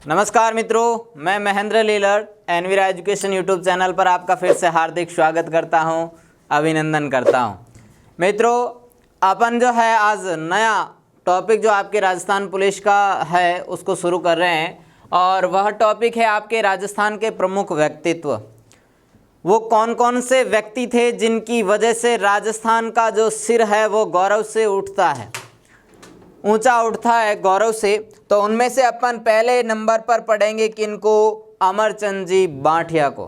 नमस्कार मित्रों, मैं Mahendra Lilar Envira education YouTube channel पर आपका फिर से हार्दिक स्वागत करता हूं, अभिनंदन करता हूं। मित्रों, अपन जो है आज नया टॉपिक जो आपके राजस्थान पुलिस का है उसको शुरू कर रहे हैं और वह टॉपिक है आपके राजस्थान के प्रमुख व्यक्तित्व। वो कौन कौन से व्यक्ति थे जिनकी वजह से राजस्थान का जो सिर है वो गौरव से उठता है, ऊंचा उठता है गौरव से। तो उनमें से अपन पहले नंबर पर पढ़ेंगे किनको? अमरचंद जी बांठिया को।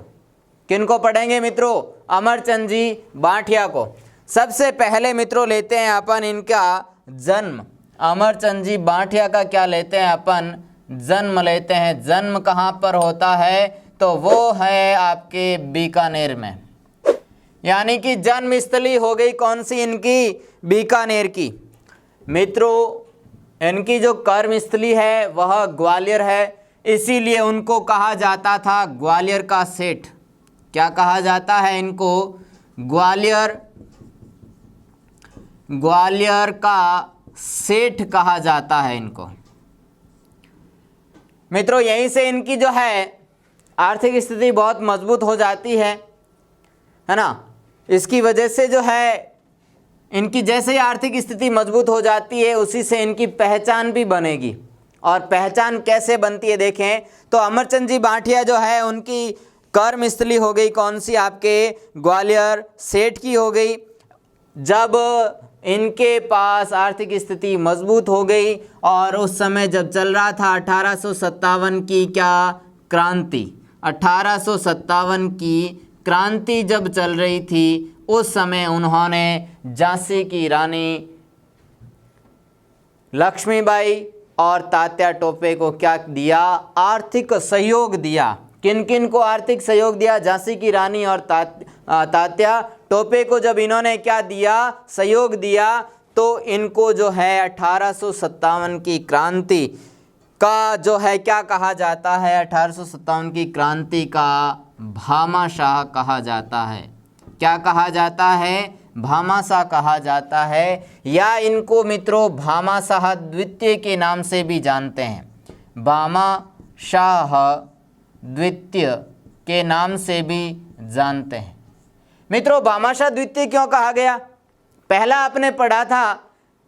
किनको पढ़ेंगे मित्रों? अमरचंद जी बांठिया को। सबसे पहले मित्रों लेते हैं अपन इनका जन्म। अमरचंद जी बांठिया का क्या लेते हैं अपन? जन्म लेते हैं। जन्म कहाँ पर होता है? तो वो है आपके बीकानेर में, यानी कि जन्मस्थली हो गई कौन सी इनकी? बीकानेर की। मित्रों, इनकी जो कर्मस्थली है वह ग्वालियर है, इसीलिए उनको कहा जाता था ग्वालियर का सेठ। क्या कहा जाता है इनको? ग्वालियर का सेठ कहा जाता है इनको। मित्रों, यहीं से इनकी जो है आर्थिक स्थिति बहुत मजबूत हो जाती है ना। इसकी वजह से जो है इनकी जैसे ही आर्थिक स्थिति मजबूत हो जाती है उसी से इनकी पहचान भी बनेगी। और पहचान कैसे बनती है देखें तो अमरचंद जी बांठिया जो है उनकी कर्मस्थली हो गई कौन सी? आपके ग्वालियर सेठ की हो गई। जब इनके पास आर्थिक स्थिति मजबूत हो गई और उस समय जब चल रहा था 1857 की क्या क्रांति, 1857 की क्रांति जब चल रही थी उस समय उन्होंने झांसी की रानी लक्ष्मीबाई और तात्या टोपे को क्या दिया? आर्थिक सहयोग दिया। किन किन को आर्थिक सहयोग दिया? झांसी की रानी और तात्या टोपे को जब इन्होंने क्या दिया? सहयोग दिया, तो इनको जो है 1857 की क्रांति का जो है क्या कहा जाता है? 1857 की क्रांति का भामाशाह कहा जाता है। क्या कहा जाता है? भामाशाह कहा जाता है, या इनको मित्रों भामाशाह द्वितीय के नाम से भी जानते हैं। भामाशाह द्वितीय के नाम से भी जानते हैं। मित्रों, भामाशाह द्वितीय क्यों कहा गया? पहला आपने पढ़ा था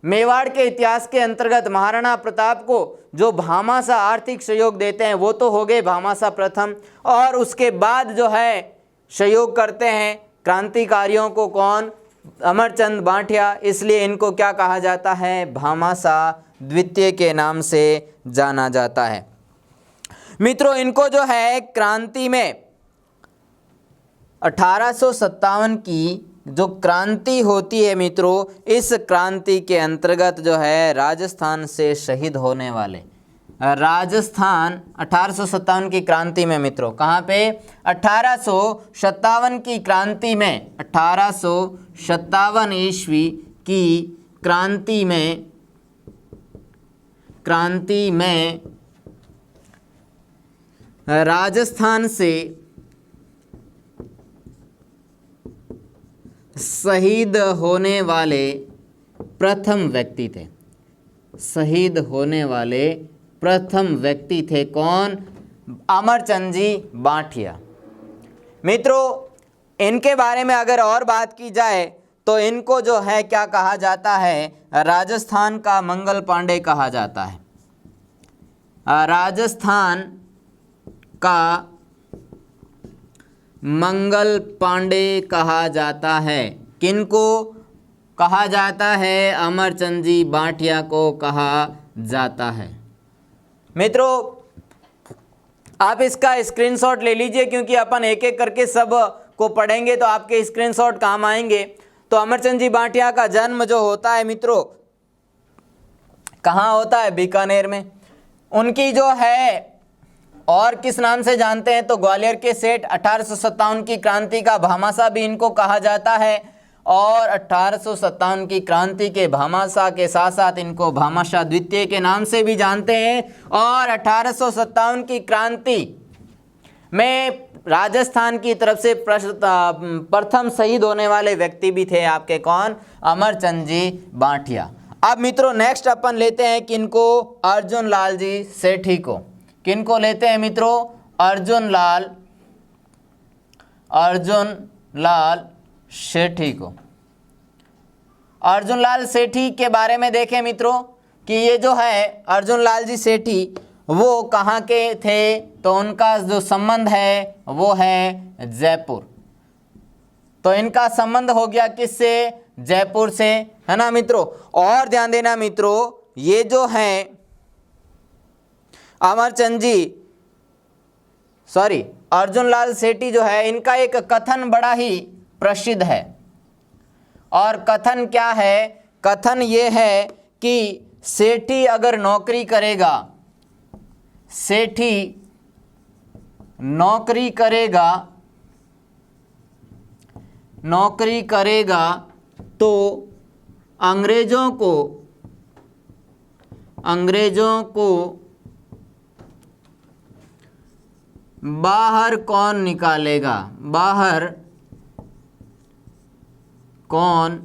मेवाड़ के इतिहास के अंतर्गत महाराणा प्रताप को जो भामाशाह आर्थिक सहयोग देते हैं वो तो हो गए भामाशाह प्रथम, और उसके बाद जो है सहयोग करते हैं क्रांतिकारियों को कौन? अमरचंद बांठिया। इसलिए इनको क्या कहा जाता है? भामाशाह द्वितीय के नाम से जाना जाता है। मित्रों, इनको जो है क्रांति में 1857 की जो क्रांति होती है मित्रों, इस क्रांति के अंतर्गत जो है राजस्थान से शहीद होने वाले, राजस्थान 1857 की क्रांति में मित्रों, कहाँ पे? 1857 की क्रांति में, 1857 ईस्वी की क्रांति में राजस्थान से शहीद होने वाले प्रथम व्यक्ति थे। शहीद होने वाले प्रथम व्यक्ति थे कौन? अमरचंद जी बांठिया। मित्रों, इनके बारे में अगर और बात की जाए तो इनको जो है क्या कहा जाता है? राजस्थान का मंगल पांडे कहा जाता है। राजस्थान का मंगल पांडे कहा जाता है। किनको कहा जाता है? अमरचंद जी बांठिया को कहा जाता है। मित्रों, आप इसका स्क्रीनशॉट ले लीजिए क्योंकि अपन एक एक करके सब को पढ़ेंगे तो आपके स्क्रीनशॉट काम आएंगे। तो अमरचंद जी बांठिया का जन्म जो होता है मित्रों कहाँ होता है? बीकानेर में। उनकी जो है और किस नाम से जानते हैं? तो ग्वालियर के सेठ। 1857 की क्रांति का भामाशाह भी इनको कहा जाता है, और 1857 की क्रांति के भामाशाह के साथ साथ इनको भामाशाह द्वितीय के नाम से भी जानते हैं। और 1857 की क्रांति में राजस्थान की तरफ से प्रथम शहीद होने वाले व्यक्ति भी थे आपके कौन? अमरचंद जी बांठिया। अब मित्रों नेक्स्ट अपन लेते हैं किनको? अर्जुन लाल जी सेठी को। किनको लेते हैं मित्रों? अर्जुन लाल सेठी को। अर्जुन लाल सेठी के बारे में देखें मित्रों कि ये जो है अर्जुन लाल जी सेठी वो कहाँ के थे, तो उनका जो संबंध है वो है जयपुर। तो इनका संबंध हो गया किससे? जयपुर से, है ना मित्रों। और ध्यान देना मित्रों, ये जो है अमरचंद जी अर्जुन लाल सेठी जो है, इनका एक कथन बड़ा ही प्रसिद्ध है। और कथन क्या है? कथन ये है कि सेठी अगर नौकरी करेगा, सेठी नौकरी करेगा तो अंग्रेजों को बाहर कौन निकालेगा? बाहर कौन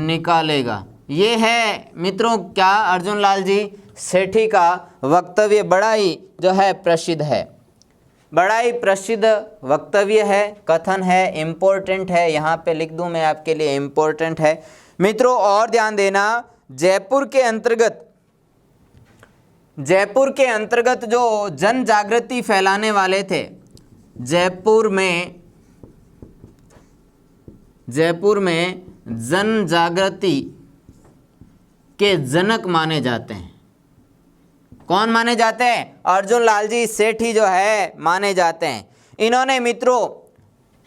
निकालेगा? ये है मित्रों क्या अर्जुन लाल जी सेठी का वक्तव्य। बड़ा ही जो है प्रसिद्ध है, बड़ा ही प्रसिद्ध वक्तव्य है, कथन है, इम्पोर्टेंट है। यहाँ पे लिख दूँ मैं आपके लिए, इम्पोर्टेंट है मित्रों। और ध्यान देना, जयपुर के अंतर्गत जो जन जागृति फैलाने वाले थे, जयपुर में जन जागृति के जनक माने जाते हैं। कौन माने जाते हैं? अर्जुन लाल जी सेठी जो है माने जाते हैं।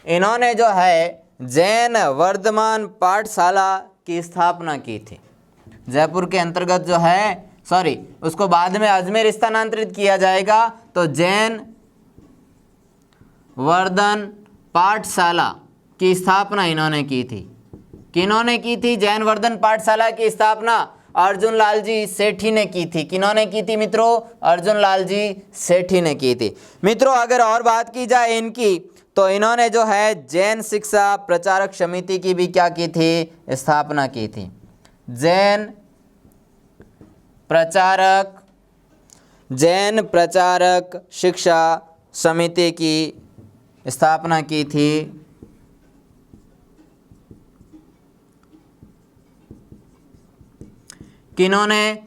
इन्होंने जो है जैन वर्धमान पाठशाला की स्थापना की थी। जयपुर के अंतर्गत जो है, उसको बाद में अजमेर स्थानांतरित किया जाएगा, तो जैन वर्धन पाठशाला की स्थापना इन्होंने की थी। किन्होंने की थी? जैन वर्धन पाठशाला की स्थापना अर्जुन लाल जी सेठी ने की थी। किन्होंने की थी मित्रों? अर्जुन लाल जी सेठी ने की थी। मित्रों अगर और बात की जाए इनकी, तो इन्होंने जो है जैन शिक्षा प्रचारक समिति की भी क्या की थी? स्थापना की थी। जैन प्रचारक शिक्षा समिति की स्थापना की थी। किन्होंने?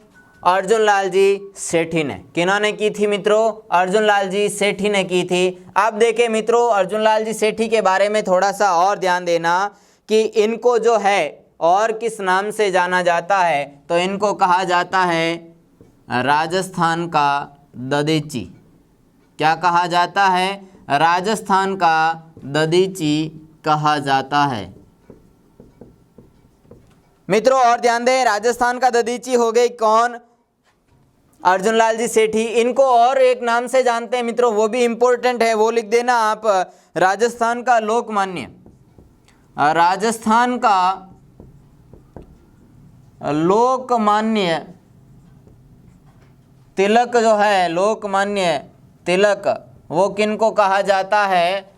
अर्जुन लाल जी सेठी ने। किन्होंने की थी मित्रों? अर्जुन लाल जी सेठी ने की थी। अब देखें मित्रों, अर्जुन लाल जी सेठी के बारे में थोड़ा सा और ध्यान देना कि इनको जो है और किस नाम से जाना जाता है, तो इनको कहा जाता है राजस्थान का दधीची। क्या कहा जाता है? राजस्थान का दधीची कहा जाता है मित्रों। और ध्यान दें, राजस्थान का दधीची हो गई कौन? अर्जुन लाल जी सेठी। इनको और एक नाम से जानते हैं मित्रों, वो भी इंपॉर्टेंट है, वो लिख देना आप, राजस्थान का लोकमान्य। राजस्थान का लोकमान्य तिलक जो है, लोकमान्य तिलक, वो किनको कहा जाता है?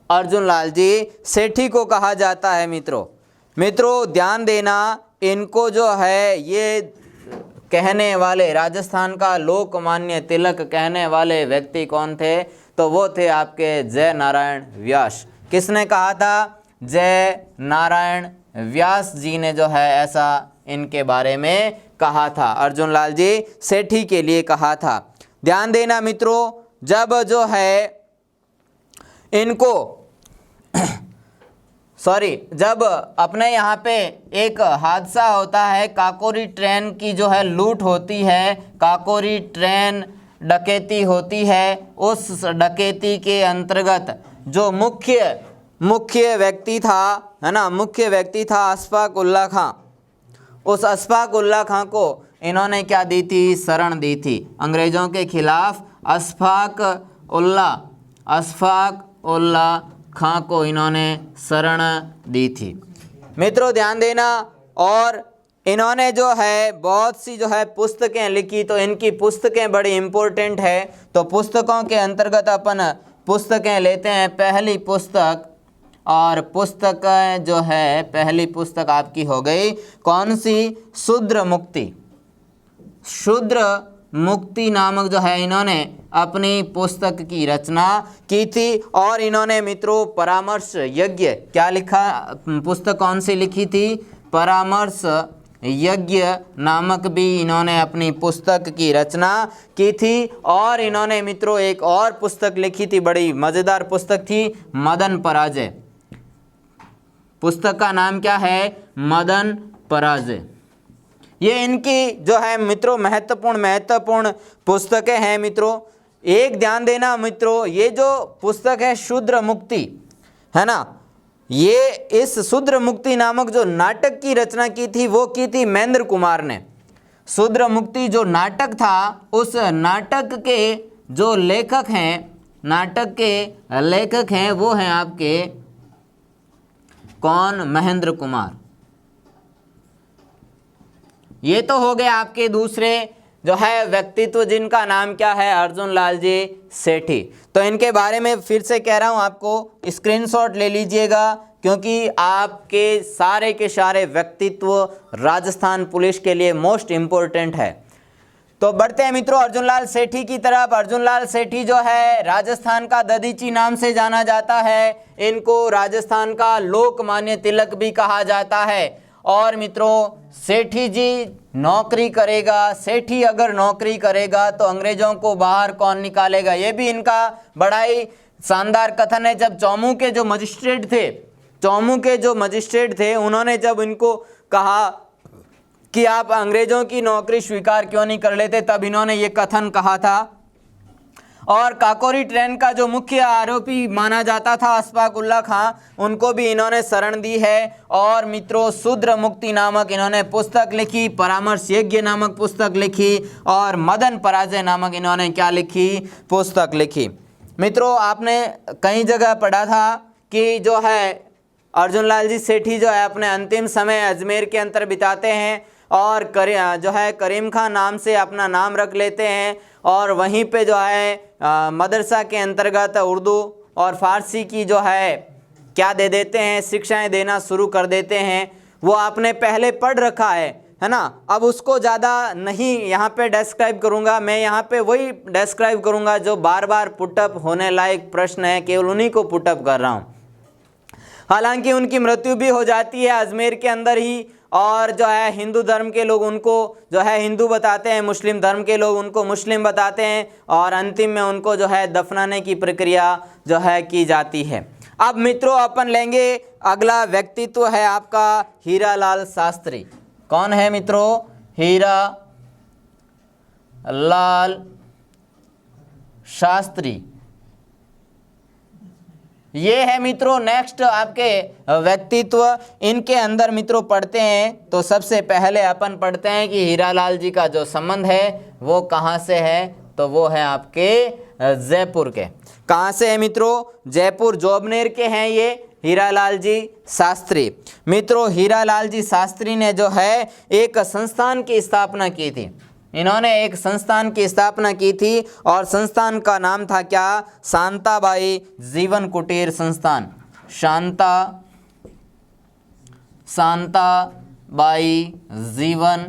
अर्जुन लाल जी सेठी को कहा जाता है मित्रों ध्यान देना, इनको जो है ये कहने वाले, राजस्थान का लोकमान्य तिलक कहने वाले व्यक्ति कौन थे? तो वो थे आपके जय नारायण व्यास। किसने कहा था? जय नारायण व्यास जी ने जो है ऐसा इनके बारे में कहा था, अर्जुन लाल जी सेठी के लिए कहा था। ध्यान देना मित्रों, जब जो है इनको जब अपने यहाँ पे एक हादसा होता है, काकोरी ट्रेन की जो है लूट होती है, काकोरी ट्रेन डकैती होती है, उस डकैती के अंतर्गत जो मुख्य व्यक्ति था, है ना, मुख्य व्यक्ति था अशफाक उल्ला खां। उस अशफाक उल्ला खां को इन्होंने क्या दी थी? शरण दी थी अंग्रेज़ों के खिलाफ। अशफाक उल्ला खां को इन्होंने शरण दी थी मित्रों। ध्यान देना, और इन्होंने जो है बहुत सी जो है पुस्तकें लिखी, तो इनकी पुस्तकें बड़ी इम्पोर्टेंट है। तो पुस्तकों के अंतर्गत अपन पुस्तकें लेते हैं। पहली पुस्तक, और पुस्तक जो है पहली पुस्तक आपकी हो गई कौन सी? शूद्र मुक्ति नामक जो है इन्होंने अपनी पुस्तक की रचना की थी। और इन्होंने मित्रों परामर्श यज्ञ क्या लिखा, पुस्तक कौन सी लिखी थी, परामर्श यज्ञ नामक भी इन्होंने अपनी पुस्तक की रचना की थी। और इन्होंने मित्रों एक और पुस्तक लिखी थी, बड़ी मज़ेदार पुस्तक थी, मदन पराजय। पुस्तक का नाम क्या है, मदन पराजय। ये इनकी जो है मित्रों महत्वपूर्ण पुस्तकें हैं मित्रों। एक ध्यान देना मित्रों, ये जो पुस्तक है शूद्र मुक्ति है ना, ये इस शूद्र मुक्ति नामक जो नाटक की रचना की थी वो की थी महेंद्र कुमार ने। शूद्र मुक्ति जो नाटक था, उस नाटक के जो लेखक हैं, नाटक के लेखक हैं वो हैं आपके कौन, महेंद्र कुमार। ये तो हो गए आपके दूसरे जो है व्यक्तित्व, जिनका नाम क्या है, अर्जुन लाल जी सेठी। तो इनके बारे में फिर से कह रहा हूँ, आपको स्क्रीनशॉट ले लीजिएगा, क्योंकि आपके सारे के सारे व्यक्तित्व राजस्थान पुलिस के लिए मोस्ट इम्पोर्टेंट है। तो बढ़ते हैं मित्रों अर्जुन लाल सेठी की तरफ। अर्जुन लाल सेठी जो है राजस्थान का दधीची नाम से जाना जाता है। इनको राजस्थान का लोकमान्य तिलक भी कहा जाता है। और मित्रों सेठी जी नौकरी करेगा, सेठी अगर नौकरी करेगा तो अंग्रेजों को बाहर कौन निकालेगा, ये भी इनका बड़ा ही शानदार कथन है। जब चौमू के जो मजिस्ट्रेट थे, उन्होंने जब इनको कहा कि आप अंग्रेजों की नौकरी स्वीकार क्यों नहीं कर लेते, तब इन्होंने ये कथन कहा था। और काकोरी ट्रेन का जो मुख्य आरोपी माना जाता था अशफाक उल्ला खां, उनको भी इन्होंने शरण दी है। और मित्रों शूद्र मुक्ति नामक इन्होंने पुस्तक लिखी, परामर्श यज्ञ नामक पुस्तक लिखी, और मदन पराजय नामक इन्होंने क्या लिखी, पुस्तक लिखी। मित्रों आपने कई जगह पढ़ा था कि जो है अर्जुन लाल जी सेठी जो है अपने अंतिम समय अजमेर के अंदर बिताते हैं, और जो है करीम खान नाम से अपना नाम रख लेते हैं, और वहीं पे जो है मदरसा के अंतर्गत उर्दू और फ़ारसी की जो है क्या दे देते हैं, शिक्षाएं देना शुरू कर देते हैं। वो आपने पहले पढ़ रखा है ना। अब उसको ज़्यादा नहीं यहाँ पे डिस्क्राइब करूँगा, मैं यहाँ पे वही डिस्क्राइब करूँगा जो बार बार पुटअप होने लायक प्रश्न है, केवल उन्हीं को पुटअप कर रहा हूँ। हालांकि उनकी मृत्यु भी हो जाती है अजमेर के अंदर ही, और जो है हिंदू धर्म के लोग उनको जो है हिंदू बताते हैं, मुस्लिम धर्म के लोग उनको मुस्लिम बताते हैं, और अंतिम में उनको जो है दफनाने की प्रक्रिया जो है की जाती है। अब मित्रों अपन लेंगे अगला व्यक्तित्व है आपका हीरालाल शास्त्री। कौन है मित्रों, हीरालाल शास्त्री। ये है मित्रों नेक्स्ट आपके व्यक्तित्व। इनके अंदर मित्रों पढ़ते हैं तो सबसे पहले अपन पढ़ते हैं कि हीरालाल जी का जो संबंध है वो कहाँ से है, तो वो है आपके जयपुर के। कहाँ से है मित्रों, जयपुर जोबनेर के हैं ये हीरालाल जी शास्त्री। मित्रों हीरालाल जी शास्त्री ने जो है एक संस्थान की स्थापना की थी। इन्होंने एक संस्थान की स्थापना की थी, और संस्थान का नाम था क्या, शांताबाई जीवन कुटीर संस्थान। शांताबाई जीवन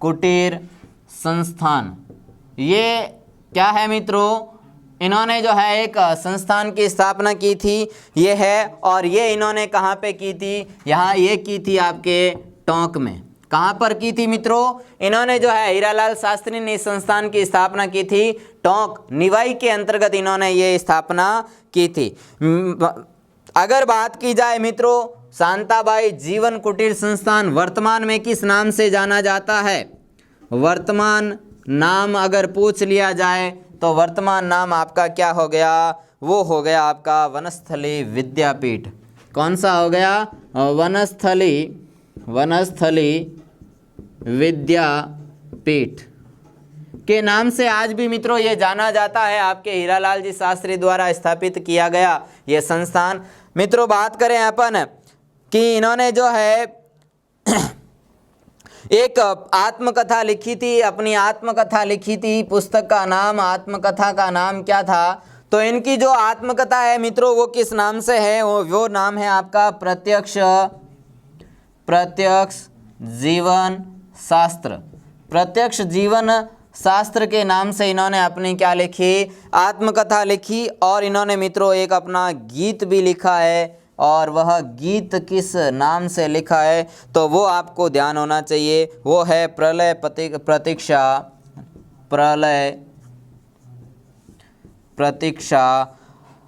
कुटीर संस्थान। ये क्या है मित्रों, इन्होंने जो है एक संस्थान की स्थापना की थी ये है। और ये इन्होंने कहाँ पे की थी, यहाँ ये की थी आपके टोंक में। कहाँ पर की थी मित्रों, इन्होंने जो है हीरालाल शास्त्री ने इस संस्थान की स्थापना की थी टोंक निवाई के अंतर्गत इन्होंने ये स्थापना की थी। अगर बात की जाए मित्रों शांताबाई जीवन कुटीर संस्थान वर्तमान में किस नाम से जाना जाता है, वर्तमान नाम अगर पूछ लिया जाए तो वर्तमान नाम आपका क्या हो गया, वो हो गया आपका वनस्थली विद्यापीठ। कौन सा हो गया, वनस्थली विद्यापीठ के नाम से आज भी मित्रों ये जाना जाता है। आपके हीरालाल जी शास्त्री द्वारा स्थापित किया गया ये संस्थान। मित्रों बात करें अपन कि इन्होंने जो है एक आत्मकथा लिखी थी, अपनी आत्मकथा लिखी थी। पुस्तक का नाम, आत्मकथा का नाम क्या था, तो इनकी जो आत्मकथा है मित्रों वो किस नाम से है, वो नाम है आपका प्रत्यक्ष जीवन शास्त्र, प्रत्यक्ष जीवन शास्त्र के नाम से इन्होंने अपनी क्या लिखी, आत्मकथा लिखी। और इन्होंने मित्रों एक अपना गीत भी लिखा है, और वह गीत किस नाम से लिखा है तो वो आपको ध्यान होना चाहिए, वो है प्रलय प्रतीक्षा, प्रलय प्रतीक्षा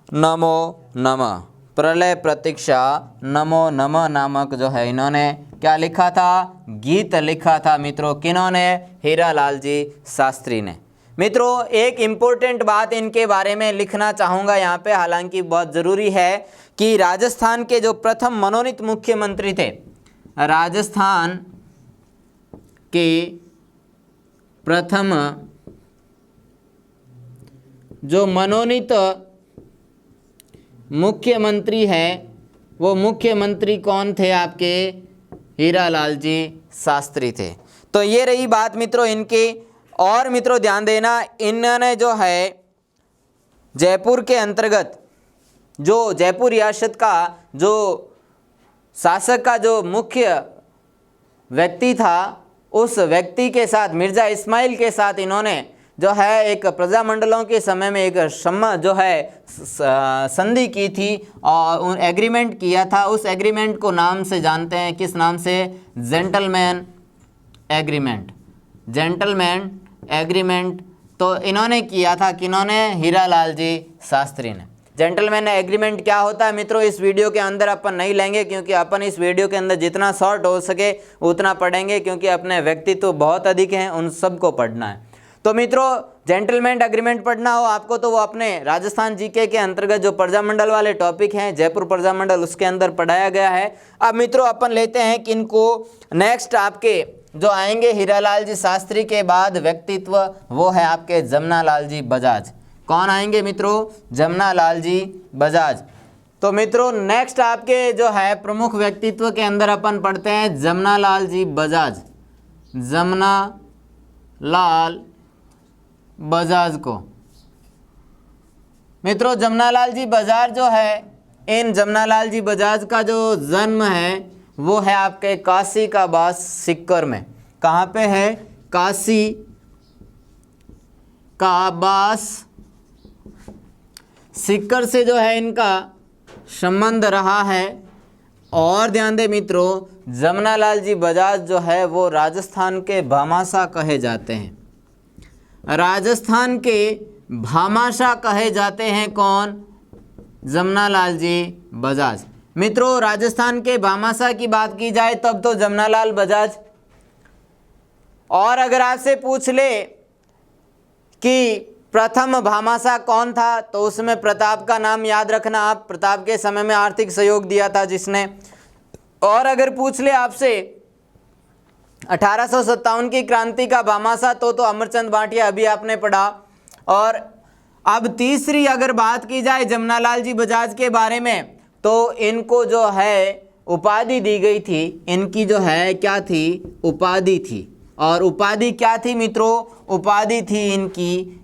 नमो नमः, प्रलय प्रतीक्षा नमो नमः नामक जो है इन्होंने क्या लिखा था, गीत लिखा था मित्रों। किन्होंने, हीरालाल जी शास्त्री ने। मित्रों एक इम्पोर्टेंट बात इनके बारे में लिखना चाहूँगा यहाँ पे, हालांकि बहुत ज़रूरी है, कि राजस्थान के जो प्रथम मनोनीत मुख्यमंत्री थे, राजस्थान के प्रथम जो मनोनीत मुख्यमंत्री हैं, वो मुख्यमंत्री कौन थे आपके, हीरालाल जी शास्त्री थे। तो ये रही बात मित्रों इनकी। और मित्रों ध्यान देना, इन्होंने जो है जयपुर के अंतर्गत, जो जयपुर रियासत का जो शासक का जो मुख्य व्यक्ति था, उस व्यक्ति के साथ, मिर्ज़ा इस्माइल के साथ इन्होंने जो है एक प्रजामंडलों के समय में एक जो है संधि की थी और एग्रीमेंट किया था। उस एग्रीमेंट को नाम से जानते हैं, किस नाम से, जेंटलमैन एग्रीमेंट, जेंटलमैन एग्रीमेंट। तो इन्होंने किया था, किन्होंने, हीरालाल जी शास्त्री ने। जेंटलमैन एग्रीमेंट क्या होता है मित्रों, इस वीडियो के अंदर अपन नहीं लेंगे, क्योंकि अपन इस वीडियो के अंदर जितना शॉर्ट हो सके उतना पढ़ेंगे, क्योंकि अपने व्यक्तित्व बहुत अधिक हैं, उन सबको पढ़ना है। तो मित्रों जेंटलमैन एग्रीमेंट पढ़ना हो आपको तो वो अपने राजस्थान जीके के अंतर्गत जो प्रजामंडल वाले टॉपिक हैं, जयपुर प्रजामंडल, उसके अंदर पढ़ाया गया है। अब मित्रों अपन लेते हैं किनको, नेक्स्ट आपके जो आएंगे हीरालाल जी शास्त्री के बाद व्यक्तित्व, वो है आपके जमनालाल जी बजाज। कौन आएंगे मित्रों, जमनालाल जी बजाज। तो मित्रों नेक्स्ट आपके जो है प्रमुख व्यक्तित्व के अंदर अपन पढ़ते हैं जमनालाल जी बजाज, जमनालाल बजाज को। मित्रों जमनालाल जी बजाज जो है, इन जमनालाल जी बजाज का जो जन्म है वो है आपके काशी का बास सिक्कर में। कहाँ पे है, काशी का बास सिक्कर से जो है इनका संबंध रहा है। और ध्यान दे मित्रों, जमनालाल जी बजाज जो है वो राजस्थान के भामाशाह कहे जाते हैं, राजस्थान के भामाशाह कहे जाते हैं। कौन, जमनालाल जी बजाज। मित्रों राजस्थान के भामाशाह की बात की जाए तब तो जमनालाल बजाज। और अगर आपसे पूछ ले कि प्रथम भामाशाह कौन था, तो उसमें प्रताप का नाम याद रखना आप, प्रताप के समय में आर्थिक सहयोग दिया था जिसने। और अगर पूछ ले आपसे 1857 की क्रांति का भामाशाह, तो अमरचंद भाटिया, अभी आपने पढ़ा। और अब तीसरी अगर बात की जाए जमनालाल जी बजाज के बारे में, तो इनको जो है उपाधि दी गई थी, इनकी जो है क्या थी, उपाधि थी। और उपाधि क्या थी मित्रों, उपाधि थी इनकी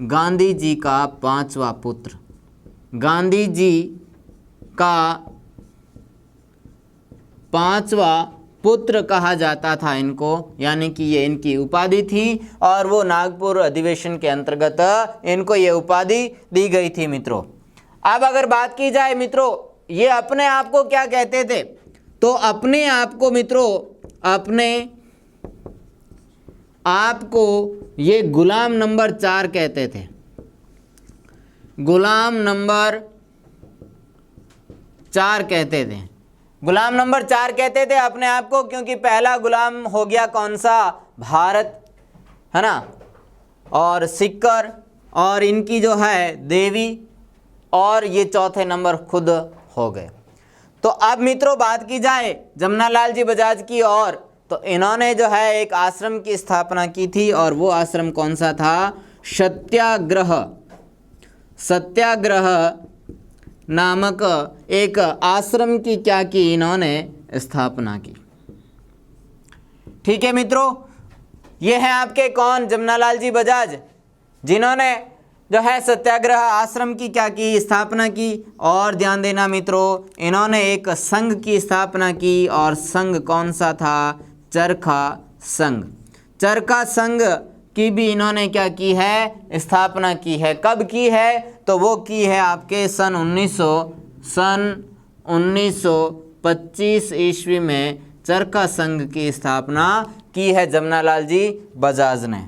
गांधी जी का पांचवा पुत्र, गांधी जी का पांचवा पुत्र कहा जाता था इनको, यानी कि ये इनकी उपाधि थी। और वो नागपुर अधिवेशन के अंतर्गत इनको ये उपाधि दी गई थी मित्रों। अब अगर बात की जाए मित्रों, ये अपने आप को क्या कहते थे, तो अपने आप को मित्रों, अपने आप को ये गुलाम नंबर 4 कहते थे, गुलाम नंबर 4 कहते थे, गुलाम नंबर 4 कहते थे अपने आप को, क्योंकि पहला गुलाम हो गया कौन सा, भारत, है ना, और सिक्कर, और इनकी जो है देवी, और ये चौथे नंबर खुद हो गए। तो अब मित्रों बात की जाए जमनालाल जी बजाज की, और तो इन्होंने जो है एक आश्रम की स्थापना की थी, और वो आश्रम कौन सा था, सत्याग्रह, सत्याग्रह नामक एक आश्रम की क्या की, इन्होंने स्थापना की। ठीक है मित्रों, ये हैं आपके कौन, जमनालाल जी बजाज, जिन्होंने जो है सत्याग्रह आश्रम की क्या की, स्थापना की। और ध्यान देना मित्रों, इन्होंने एक संघ की स्थापना की, और संघ कौन सा था, चरखा संघ। चरखा संघ की भी इन्होंने क्या की है, स्थापना की है। कब की है, तो वो की है आपके सन 1925 ईस्वी में चरखा संघ की स्थापना की है जमनालाल जी बजाज ने।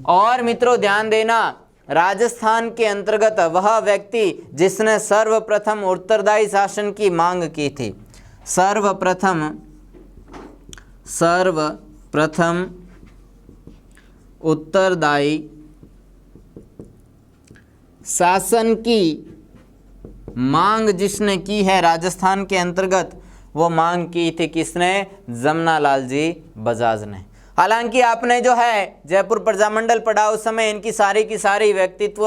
और मित्रों ध्यान देना, राजस्थान के अंतर्गत वह व्यक्ति जिसने सर्वप्रथम उत्तरदायी शासन की मांग की थी। सर्वप्रथम उत्तरदायी शासन की मांग जिसने की है राजस्थान के अंतर्गत, वो मांग की थी किसने, जमनालाल जी बजाज ने। हालांकि आपने जो है जयपुर प्रजामंडल पढ़ा उस समय इनकी सारी की सारी व्यक्तित्व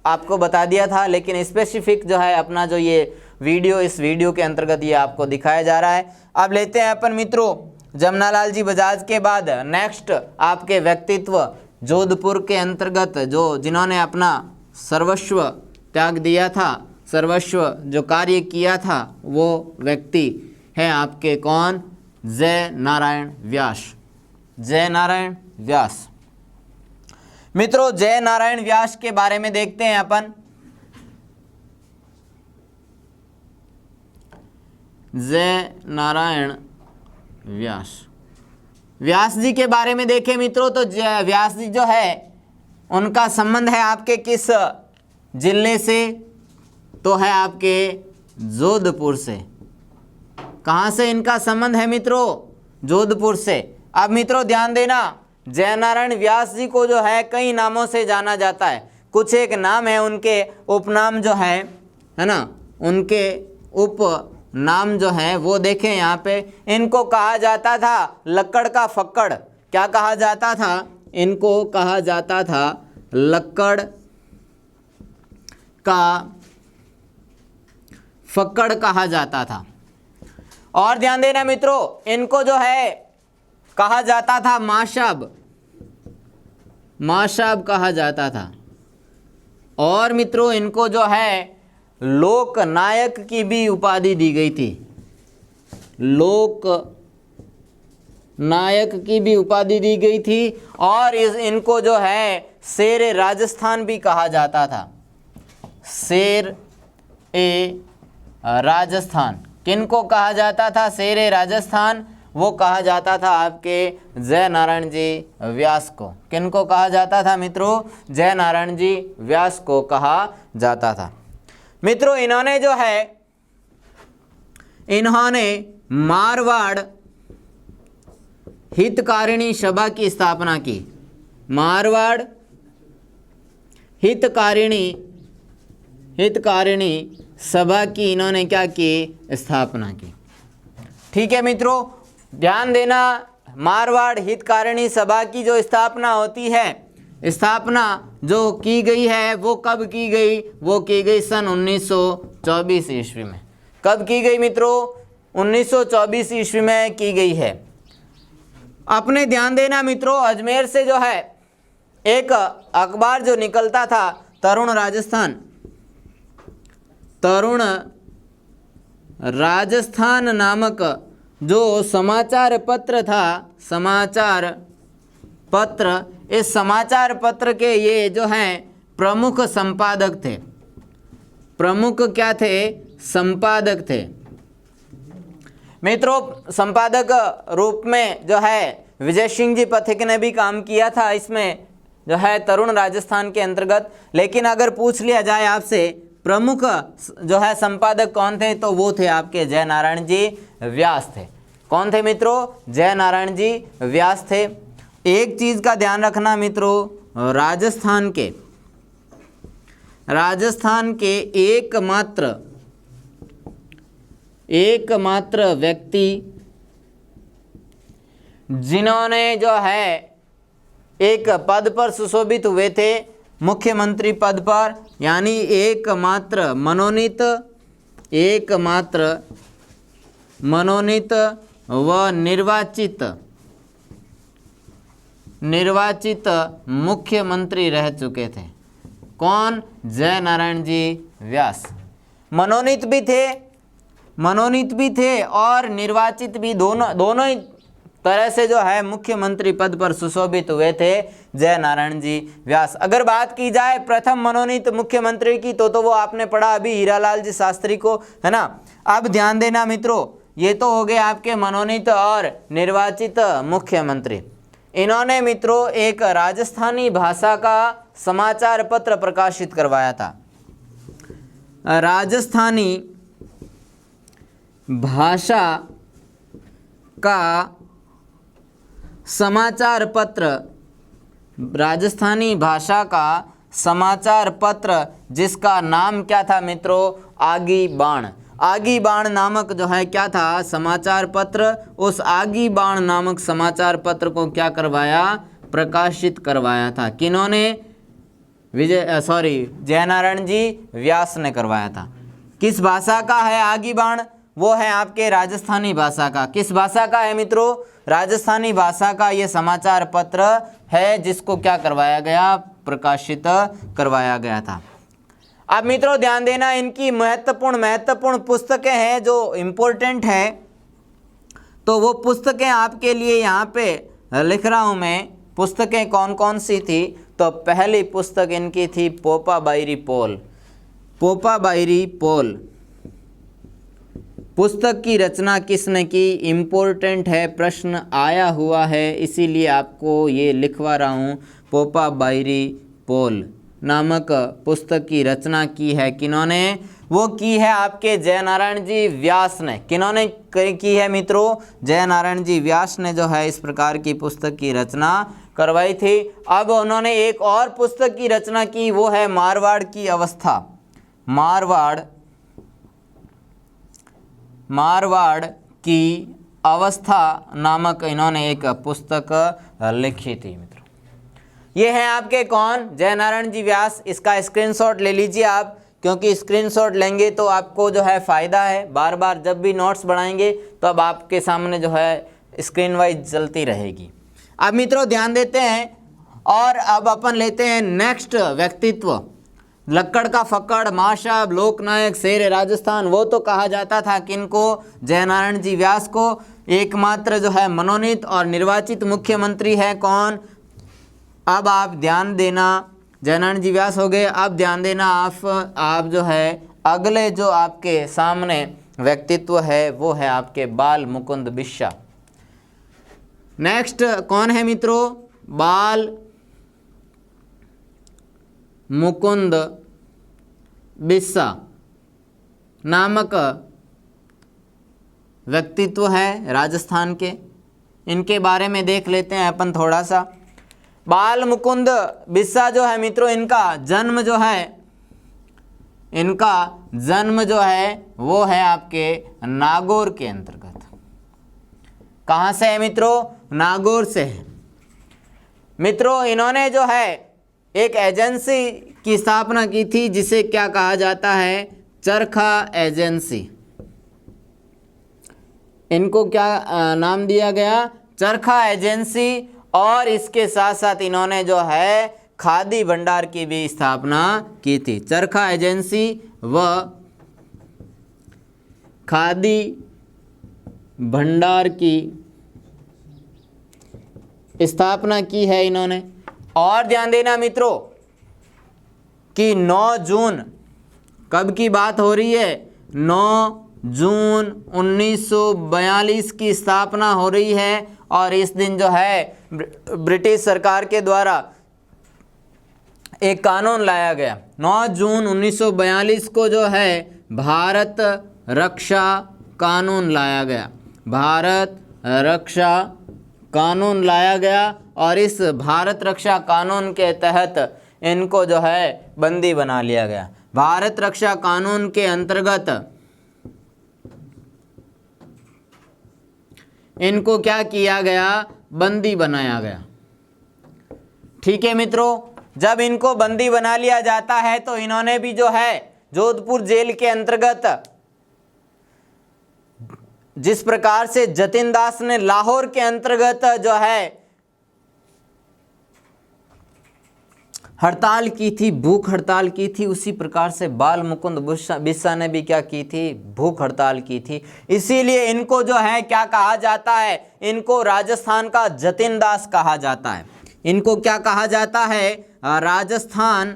आपको बता दिया था, लेकिन स्पेसिफिक जो है अपना जो ये वीडियो, इस वीडियो के अंतर्गत ये आपको दिखाया जा रहा है। अब लेते हैं अपन मित्रों जमनालाल जी बजाज के बाद नेक्स्ट आपके व्यक्तित्व जोधपुर के अंतर्गत जो जिन्होंने अपना सर्वस्व त्याग दिया था, सर्वस्व जो कार्य किया था, वो व्यक्ति है आपके कौन, जय नारायण व्यास। जय नारायण व्यास। मित्रों जय नारायण व्यास के बारे में देखते हैं अपन। जय नारायण व्यास, व्यास जी के बारे में देखें मित्रों तो व्यास जी जो है उनका संबंध है आपके किस जिले से, तो है आपके जोधपुर से। कहाँ से इनका संबंध है मित्रों, जोधपुर से। अब मित्रों ध्यान देना, जय नारायण व्यास जी को जो है कई नामों से जाना जाता है। कुछ एक नाम है उनके, उपनाम जो है ना, उनके उपनाम जो है वो देखें यहाँ पे। इनको कहा जाता था लक्कड़ का फक्कड़। क्या कहा जाता था, इनको कहा जाता था लक्कड़ का फक्कड़ कहा जाता था। और ध्यान देना मित्रों, इनको जो है कहा जाता था माशाब, माशाब कहा जाता था। और मित्रों इनको जो है लोक नायक की भी उपाधि दी गई थी, लोक नायक की भी उपाधि दी गई थी। और इनको जो है शेर राजस्थान भी कहा जाता था, शेर ए राजस्थान। किनको कहा जाता था, शेर ए राजस्थान, वो कहा जाता था आपके जय नारायण जी व्यास को। किनको कहा जाता था मित्रों, जय नारायण जी व्यास को कहा जाता था। मित्रों इन्होंने जो है, इन्होंने मारवाड़ हितकारिणी सभा की स्थापना की। मारवाड़ हितकारिणी सभा की इन्होंने क्या की, स्थापना की। ठीक है मित्रों ध्यान देना, मारवाड़ हितकारिणी सभा की जो स्थापना होती है, स्थापना जो की गई है वो कब की गई, वो की गई सन 1924 ईस्वी में। कब की गई मित्रों, 1924 ईस्वी में की गई है। अपने ध्यान देना मित्रों, अजमेर से जो है एक अखबार जो निकलता था तरुण राजस्थान, तरुण राजस्थान नामक जो समाचार पत्र था, समाचार पत्र, इस समाचार पत्र के ये जो हैं प्रमुख संपादक थे। प्रमुख क्या थे, संपादक थे मित्रों। संपादक रूप में जो है विजय सिंह जी पथिक ने भी काम किया था इसमें जो है तरुण राजस्थान के अंतर्गत। लेकिन अगर पूछ लिया जाए आपसे प्रमुख जो है संपादक कौन थे, तो वो थे आपके जय नारायण जी व्यास थे। कौन थे मित्रों, जय नारायण जी व्यास थे। एक चीज का ध्यान रखना मित्रों, राजस्थान के एकमात्र व्यक्ति जिन्होंने जो है एक पद पर सुशोभित हुए थे, मुख्यमंत्री पद पर, यानी एकमात्र मनोनीत व निर्वाचित मुख्यमंत्री रह चुके थे। कौन, जय नारायण जी व्यास। मनोनीत भी थे और निर्वाचित भी, दोनों ही तरह से जो है मुख्यमंत्री पद पर सुशोभित हुए थे जय नारायण जी व्यास। अगर बात की जाए प्रथम मनोनीत मुख्यमंत्री की तो वो आपने पढ़ा अभी हीरालाल जी शास्त्री को, है ना। अब ध्यान देना मित्रों, ये तो हो गए आपके मनोनीत और निर्वाचित मुख्यमंत्री। इन्होंने मित्रों एक राजस्थानी भाषा का समाचार पत्र प्रकाशित करवाया था। राजस्थानी भाषा का समाचार पत्र, राजस्थानी भाषा का समाचार पत्र जिसका नाम क्या था मित्रों, आगी बाण। आगी बाण नामक जो है क्या था समाचार पत्र, उस आगी बाण नामक समाचार पत्र को क्या करवाया, प्रकाशित करवाया था। किन्होंने, जय नारायण जी व्यास ने करवाया था। किस भाषा का है आगी बाण, वो है आपके राजस्थानी भाषा का। किस भाषा का है मित्रों, राजस्थानी भाषा का ये समाचार पत्र है जिसको क्या करवाया गया, प्रकाशित करवाया गया था। अब मित्रों ध्यान देना, इनकी महत्वपूर्ण पुस्तकें हैं जो इम्पोर्टेंट है, तो वो पुस्तकें आपके लिए यहाँ पे लिख रहा हूँ मैं। पुस्तकें कौन कौन सी थी, तो पहली पुस्तक इनकी थी पोपा बाईरी पोल। पोपा बाईरी पोल पुस्तक की रचना किसने की, इम्पोर्टेंट है, प्रश्न आया हुआ है, इसीलिए आपको ये लिखवा रहा हूँ। पोपा बाईरी पोल नामक पुस्तक की रचना की है किन्होंने, वो की है आपके जय नारायण जी व्यास ने। किन्होंने की है मित्रों, जय नारायण जी व्यास ने जो है इस प्रकार की पुस्तक की रचना करवाई थी। अब उन्होंने एक और पुस्तक की रचना की, वो है मारवाड़ की अवस्था। मारवाड़ की अवस्था नामक इन्होंने एक पुस्तक लिखी थी मित्रों। ये हैं आपके कौन, जय नारायण जी व्यास। इसका स्क्रीनशॉट ले लीजिए आप, क्योंकि स्क्रीनशॉट लेंगे तो आपको जो है फ़ायदा है, बार बार जब भी नोट्स बढ़ाएंगे तो अब आपके सामने जो है स्क्रीन वाइज चलती रहेगी। अब मित्रों ध्यान देते हैं, और अब अपन लेते हैं नेक्स्ट व्यक्तित्व। लक्कड़ का फक्कड़, महासाब, लोकनायक, शेर राजस्थान, वो तो कहा जाता था किनको, जय नारायण जी व्यास को। एकमात्र जो है मनोनीत और निर्वाचित मुख्यमंत्री है कौन। अब आप ध्यान देना, जय नारायण जी व्यास हो गए। अब ध्यान देना आप जो है अगले जो आपके सामने व्यक्तित्व है वो है आपके बाल मुकुंद बिस्सा। नेक्स्ट कौन है मित्रों, बाल मुकुंद बिस्सा नामक व्यक्तित्व है राजस्थान के। इनके बारे में देख लेते हैं अपन थोड़ा सा। बाल मुकुंद बिस्सा जो है मित्रों, इनका जन्म जो है वो है आपके नागौर के अंतर्गत। कहाँ से है मित्रों, नागौर से है। मित्रों इन्होंने जो है एक एजेंसी की स्थापना की थी जिसे क्या कहा जाता है, चरखा एजेंसी। इनको क्या नाम दिया गया, चरखा एजेंसी। और इसके साथ साथ इन्होंने जो है खादी भंडार की भी स्थापना की थी। चरखा एजेंसी व खादी भंडार की स्थापना की है इन्होंने। और ध्यान देना मित्रों कि 9 जून कब की बात हो रही है, 9 जून 1942 की स्थापना हो रही है। और इस दिन जो है ब्रिटिश सरकार के द्वारा एक कानून लाया गया। 9 जून 1942 को जो है भारत रक्षा कानून लाया गया। भारत रक्षा कानून लाया गया और इस भारत रक्षा कानून के तहत इनको जो है बंदी बना लिया गया। भारत रक्षा कानून के अंतर्गत इनको क्या किया गया, बंदी बनाया गया। ठीक है मित्रों, जब इनको बंदी बना लिया जाता है तो इन्होंने भी जो है जोधपुर जेल के अंतर्गत, जिस प्रकार से जतिन दास ने लाहौर के अंतर्गत जो है हड़ताल की थी, भूख हड़ताल की थी, उसी प्रकार से बाल मुकुंद बिस्सा ने भी क्या की थी, भूख हड़ताल की थी। इसीलिए इनको जो है क्या कहा जाता है, इनको राजस्थान का जतिन दास कहा जाता है। इनको क्या कहा जाता है, राजस्थान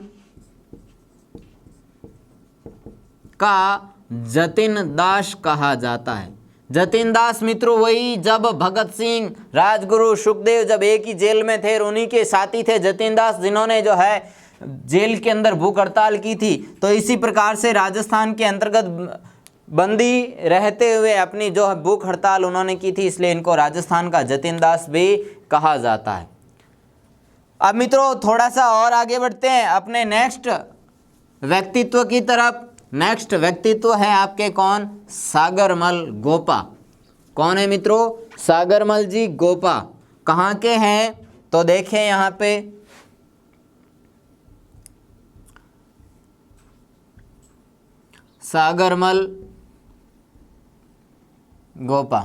का जतिन दास कहा जाता है। जतिन दास मित्रों वही जब भगत सिंह, राजगुरु, सुखदेव जब एक ही जेल में थे, उन्हीं के साथी थे जतिन दास, जिन्होंने जो है जेल के अंदर भूख हड़ताल की थी। तो इसी प्रकार से राजस्थान के अंतर्गत बंदी रहते हुए अपनी जो भूख हड़ताल उन्होंने की थी, इसलिए इनको राजस्थान का जतिन दास भी कहा जाता है। अब मित्रों थोड़ा सा और आगे बढ़ते हैं अपने नेक्स्ट व्यक्तित्व की तरफ। नेक्स्ट व्यक्तित्व है आपके कौन, सागरमल गोपा। कौन है मित्रों, सागरमल जी गोपा। कहाँ के हैं, तो देखें यहाँ पे सागरमल गोपा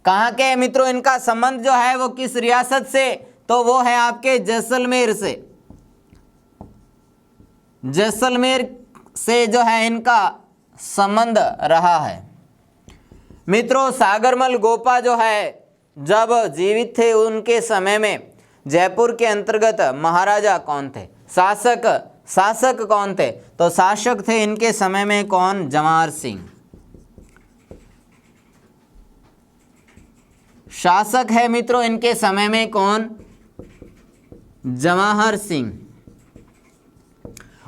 कहाँ के हैं मित्रों, इनका संबंध जो है वो किस रियासत से, तो वो है आपके जैसलमेर से। जैसलमेर से जो है इनका संबंध रहा है। मित्रों सागरमल गोपा जो है जब जीवित थे उनके समय में जयपुर के अंतर्गत महाराजा कौन थे, शासक कौन थे, तो शासक थे इनके समय में कौन, जवाहर सिंह। शासक है मित्रों इनके समय में कौन, जवाहर सिंह।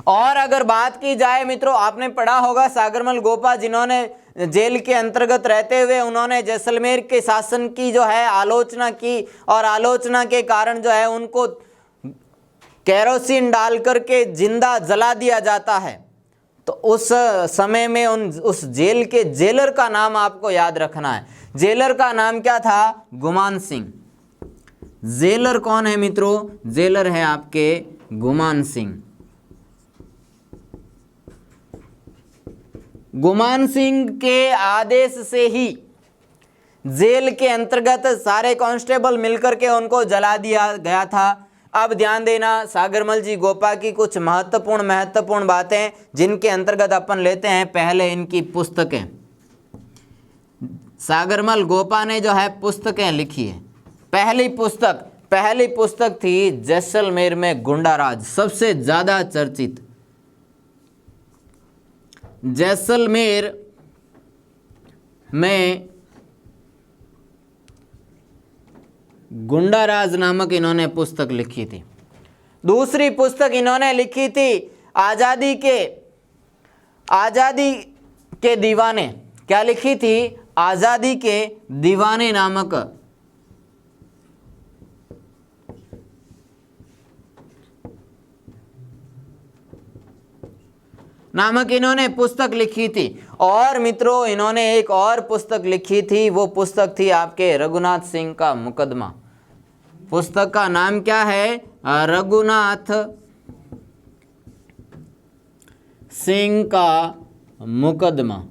और अगर बात की जाए मित्रों, आपने पढ़ा होगा सागरमल गोपा जिन्होंने जेल के अंतर्गत रहते हुए उन्होंने जैसलमेर के शासन की जो है आलोचना की, और आलोचना के कारण जो है उनको केरोसिन डाल करके जिंदा जला दिया जाता है। तो उस समय में उस जेल के जेलर का नाम आपको याद रखना है। जेलर का नाम क्या था, गुमान सिंह। जेलर कौन है मित्रों, जेलर है आपके गुमान सिंह। गुमान सिंह के आदेश से ही जेल के अंतर्गत सारे कांस्टेबल मिलकर के उनको जला दिया गया था। अब ध्यान देना सागरमल जी गोपा की कुछ महत्वपूर्ण बातें पहले अंतर्गत अपन लेते हैं। पहले इनकी पुस्तकें, सागरमल गोपा ने जो है पुस्तकें लिखी है। पहली पुस्तक थी जैसलमेर में गुंडाराज, सबसे ज्यादा चर्चित। जैसलमेर में गुंडाराज नामक इन्होंने पुस्तक लिखी थी। दूसरी पुस्तक इन्होंने लिखी थी आजादी के दीवाने। क्या लिखी थी, आजादी के दीवाने नामक इन्होंने पुस्तक लिखी थी। और मित्रों इन्होंने एक और पुस्तक लिखी थी, वो पुस्तक थी आपके रघुनाथ सिंह का मुकदमा। पुस्तक का नाम क्या है, रघुनाथ सिंह का मुकदमा।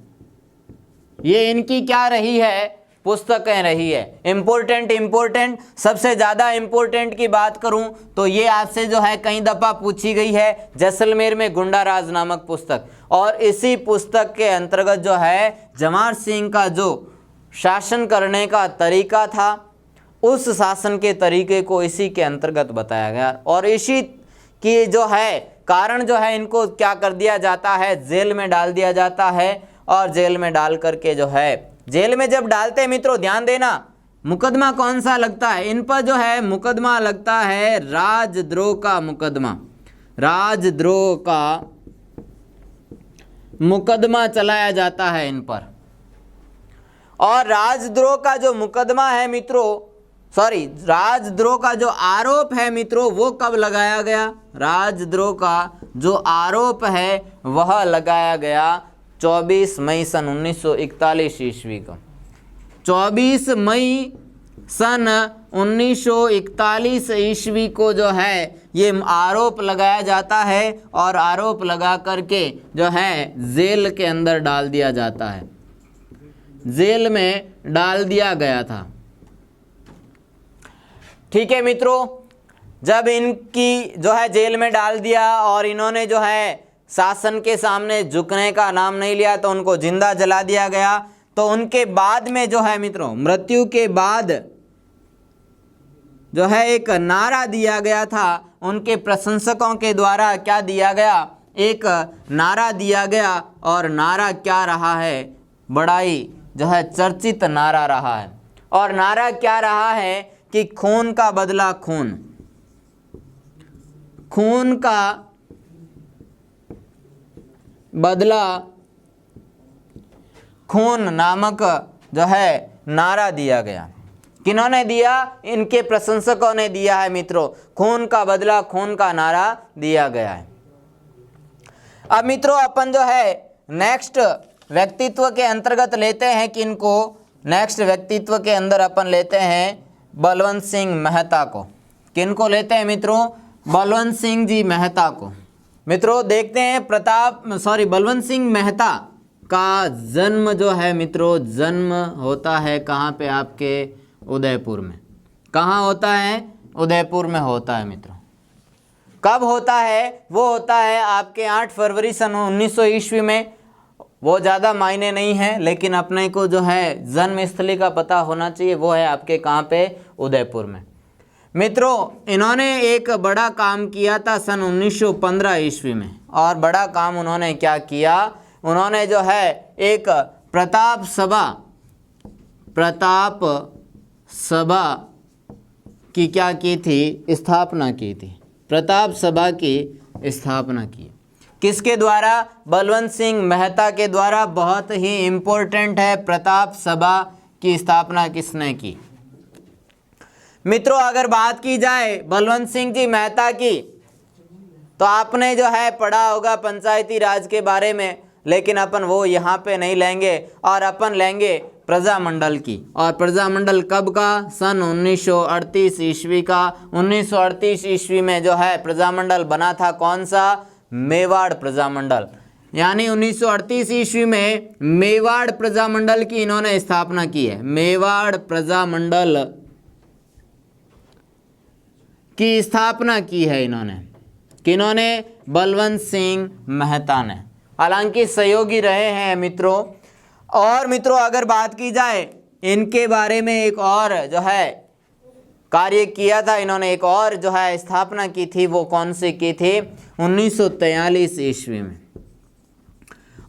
ये इनकी क्या रही है, पुस्तकें रही है। इंपॉर्टेंट सबसे ज़्यादा इंपॉर्टेंट की बात करूं तो ये आपसे जो है कई दफ़ा पूछी गई है, जैसलमेर में गुंडाराज नामक पुस्तक। और इसी पुस्तक के अंतर्गत जो है जवाहर सिंह का जो शासन करने का तरीका था, उस शासन के तरीके को इसी के अंतर्गत बताया गया। और इसी की जो है कारण जो है इनको क्या कर दिया जाता है, जेल में डाल दिया जाता है। और जेल में डाल करके जो है, जेल में जब डालते हैं मित्रों ध्यान देना, मुकदमा कौन सा लगता है इन पर, जो है मुकदमा लगता है राजद्रोह का मुकदमा। राजद्रोह का मुकदमा चलाया जाता है इन पर। और राजद्रोह का जो मुकदमा है मित्रों, राजद्रोह का जो आरोप है मित्रों, वो कब लगाया गया, राजद्रोह का जो आरोप है वह लगाया गया 24 मई सन 1941 ईस्वी को। 24 मई सन 1941 ईस्वी को जो है ये आरोप लगाया जाता है। और आरोप लगा करके जो है जेल के अंदर डाल दिया जाता है, जेल में डाल दिया गया था। ठीक है मित्रों, जब इनकी जो है जेल में डाल दिया और इन्होंने जो है शासन के सामने झुकने का नाम नहीं लिया तो उनको जिंदा जला दिया गया। तो उनके बाद में जो है मित्रों, मृत्यु के बाद जो है एक नारा दिया गया था उनके प्रशंसकों के द्वारा। क्या दिया गया? एक नारा दिया गया, और नारा क्या रहा है? बड़ा ही जो है चर्चित नारा रहा है। और नारा क्या रहा है कि खून का बदला खून, खून का बदला खून नामक जो है नारा दिया गया। किन्होंने दिया? इनके प्रशंसकों ने दिया है मित्रों। खून का बदला खून का नारा दिया गया है। अब मित्रों अपन जो है नेक्स्ट व्यक्तित्व के अंतर्गत लेते हैं किनको? नेक्स्ट व्यक्तित्व के अंदर अपन लेते हैं बलवंत सिंह मेहता को। किनको लेते हैं मित्रों? बलवंत सिंह जी मेहता को। मित्रों देखते हैं बलवंत सिंह मेहता का जन्म जो है मित्रों, जन्म होता है कहाँ पे? आपके उदयपुर में। कहाँ होता है? उदयपुर में होता है मित्रों। कब होता है? वो होता है आपके 8 फरवरी सन 1900 ईस्वी में। वो ज़्यादा मायने नहीं है, लेकिन अपने को जो है जन्म स्थली का पता होना चाहिए। वो है आपके कहाँ पे? उदयपुर में। मित्रों इन्होंने एक बड़ा काम किया था सन 1915 ईस्वी में। और बड़ा काम उन्होंने क्या किया? उन्होंने जो है एक प्रताप सभा की क्या की थी? स्थापना की थी। प्रताप सभा की स्थापना की। किसके द्वारा? बलवंत सिंह मेहता के द्वारा। बहुत ही इम्पोर्टेंट है, प्रताप सभा की स्थापना किसने की? मित्रों अगर बात की जाए बलवंत सिंह जी मेहता की, तो आपने जो है पढ़ा होगा पंचायती राज के बारे में, लेकिन अपन वो यहाँ पे नहीं लेंगे, और अपन लेंगे प्रजामंडल की। और प्रजामंडल कब का? सन 1938 ईस्वी का। 1938 ईस्वी में जो है प्रजामंडल बना था। कौन सा? मेवाड़ प्रजामंडल। यानी 1938 ईस्वी में मेवाड़ प्रजामंडल की इन्होंने स्थापना की है। मेवाड़ प्रजामंडल की स्थापना की है इन्होंने। किन्होंने? बलवंत सिंह मेहता ने। हालांकि सहयोगी रहे हैं मित्रों। और मित्रों अगर बात की जाए इनके बारे में, एक और जो है कार्य किया था इन्होंने, एक और जो है स्थापना की थी। वो कौन सी की थी? 1943 ईस्वी में।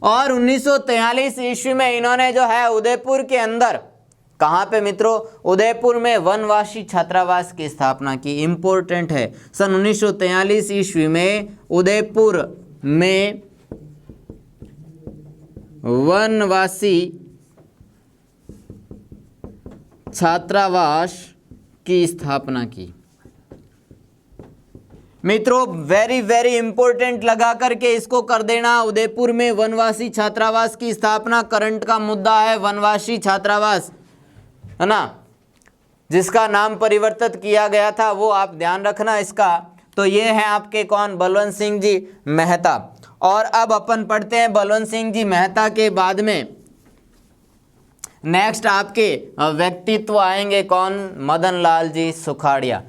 और 1943 ईस्वी में इन्होंने जो है उदयपुर के अंदर, कहाँ पे मित्रों? उदयपुर में वनवासी छात्रावास की स्थापना की। इंपॉर्टेंट है, सन 1943 ईस्वी में उदयपुर में वनवासी छात्रावास की स्थापना की। मित्रों वेरी वेरी इंपॉर्टेंट लगा करके इसको कर देना। उदयपुर में वनवासी छात्रावास की स्थापना करंट का मुद्दा है। वनवासी छात्रावास है ना, जिसका नाम परिवर्तित किया गया था, वो आप ध्यान रखना इसका। तो ये है आपके कौन? बलवंत सिंह जी मेहता। और अब अपन पढ़ते हैं बलवंत सिंह जी मेहता के बाद में नेक्स्ट आपके व्यक्तित्व आएंगे कौन? मदन लाल जी सुखाड़िया।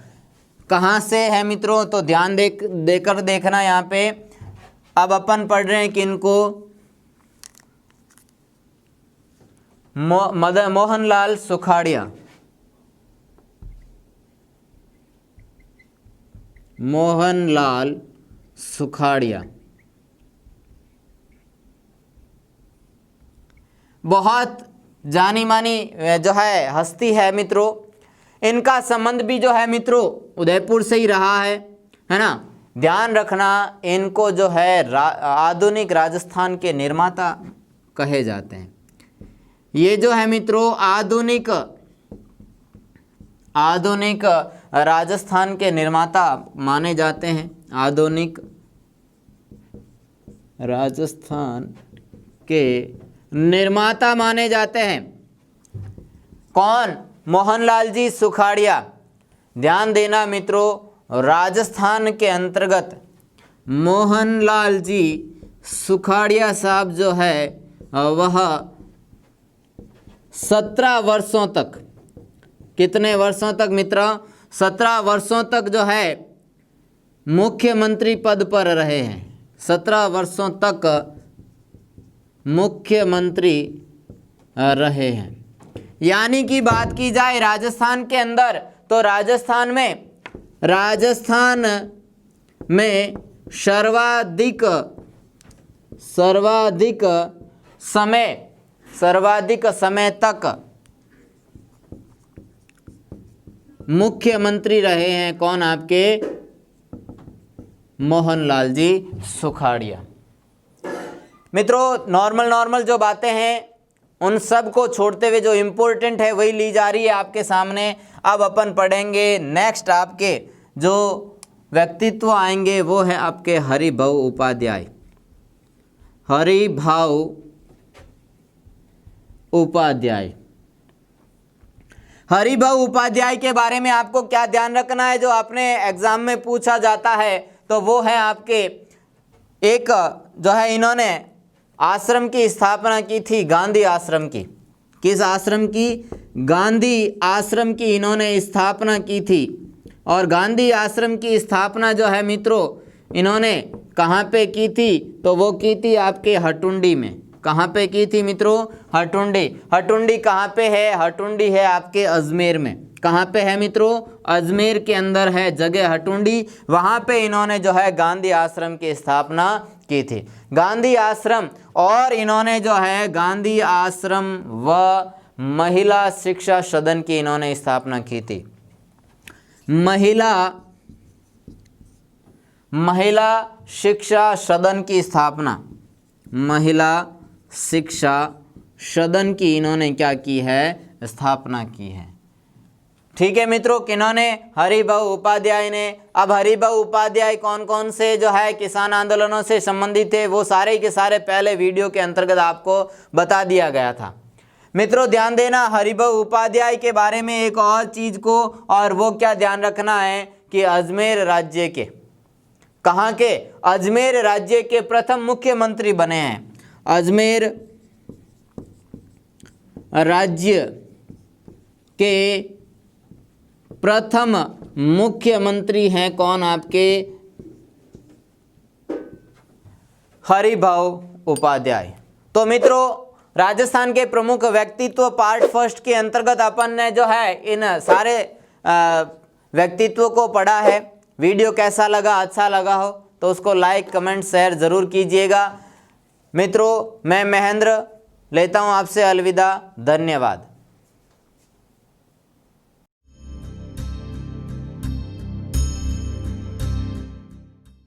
कहाँ से है मित्रों? तो ध्यान देकर देखना यहाँ पे। अब अपन पढ़ रहे हैं किनको? मोहनलाल सुखाड़िया। मोहनलाल सुखाड़िया बहुत जानी मानी जो है हस्ती है मित्रों। इनका संबंध भी जो है मित्रों उदयपुर से ही रहा है ना। ध्यान रखना, इनको जो है आधुनिक राजस्थान के निर्माता कहे जाते हैं। ये जो है मित्रों आधुनिक राजस्थान के निर्माता माने जाते हैं। आधुनिक राजस्थान के निर्माता माने जाते हैं कौन? मोहनलाल जी सुखाड़िया। ध्यान देना मित्रों, राजस्थान के अंतर्गत मोहनलाल जी सुखाड़िया साहब जो है वह 17 वर्षों तक, कितने वर्षों तक मित्रों? 17 वर्षों तक जो है मुख्यमंत्री पद पर रहे हैं, 17 वर्षों तक मुख्यमंत्री रहे हैं। यानी कि बात की जाए राजस्थान के अंदर, तो राजस्थान में सर्वाधिक समय तक मुख्यमंत्री रहे हैं कौन? आपके मोहनलाल जी सुखाड़िया। मित्रों, नॉर्मल जो बातें हैं उन सब को छोड़ते हुए जो इम्पोर्टेंट है वही ली जा रही है आपके सामने। अब अपन पढ़ेंगे नेक्स्ट, आपके जो व्यक्तित्व आएंगे वो है आपके हरिभाऊ उपाध्याय। हरिभाऊ उपाध्याय के बारे में आपको क्या ध्यान रखना है, जो आपने एग्जाम में पूछा जाता है, तो वो है आपके एक जो है इन्होंने आश्रम की स्थापना की थी, गांधी आश्रम की। किस आश्रम की? गांधी आश्रम की इन्होंने स्थापना की थी। और गांधी आश्रम की स्थापना जो है मित्रों इन्होंने कहाँ पे की थी? तो वो की थी आपके हटुंडी में। कहाँ पे की थी मित्रों? हटुंडी। हटुंडी कहाँ पे है? हटुंडी है आपके अजमेर में। कहाँ पे है मित्रों? अजमेर के अंदर है जगह हटुंडी। वहाँ पे इन्होंने जो है गांधी आश्रम की स्थापना की थी। गांधी आश्रम, और इन्होंने जो है गांधी आश्रम व महिला शिक्षा सदन की इन्होंने स्थापना की थी। महिला शिक्षा सदन की स्थापना, महिला शिक्षा सदन की इन्होंने क्या की है? स्थापना की है। ठीक है मित्रों, किन्होंने? हरिभाऊ उपाध्याय ने। अब हरिभाऊ उपाध्याय कौन कौन से जो है किसान आंदोलनों से संबंधित थे वो सारे के सारे पहले वीडियो के अंतर्गत आपको बता दिया गया था। मित्रों ध्यान देना हरिभाऊ उपाध्याय के बारे में एक और चीज को, और वो क्या ध्यान रखना है कि अजमेर राज्य के, कहाँ के? अजमेर राज्य के प्रथम मुख्यमंत्री बने हैं। अजमेर राज्य के प्रथम मुख्यमंत्री हैं कौन? आपके हरिभाऊ उपाध्याय। तो मित्रों राजस्थान के प्रमुख व्यक्तित्व पार्ट फर्स्ट के अंतर्गत अपन ने जो है इन सारे व्यक्तित्व को पढ़ा है। वीडियो कैसा लगा? अच्छा लगा हो तो उसको लाइक कमेंट शेयर ज़रूर कीजिएगा। मित्रों मैं महेंद्र लेता हूँ आपसे अलविदा। धन्यवाद।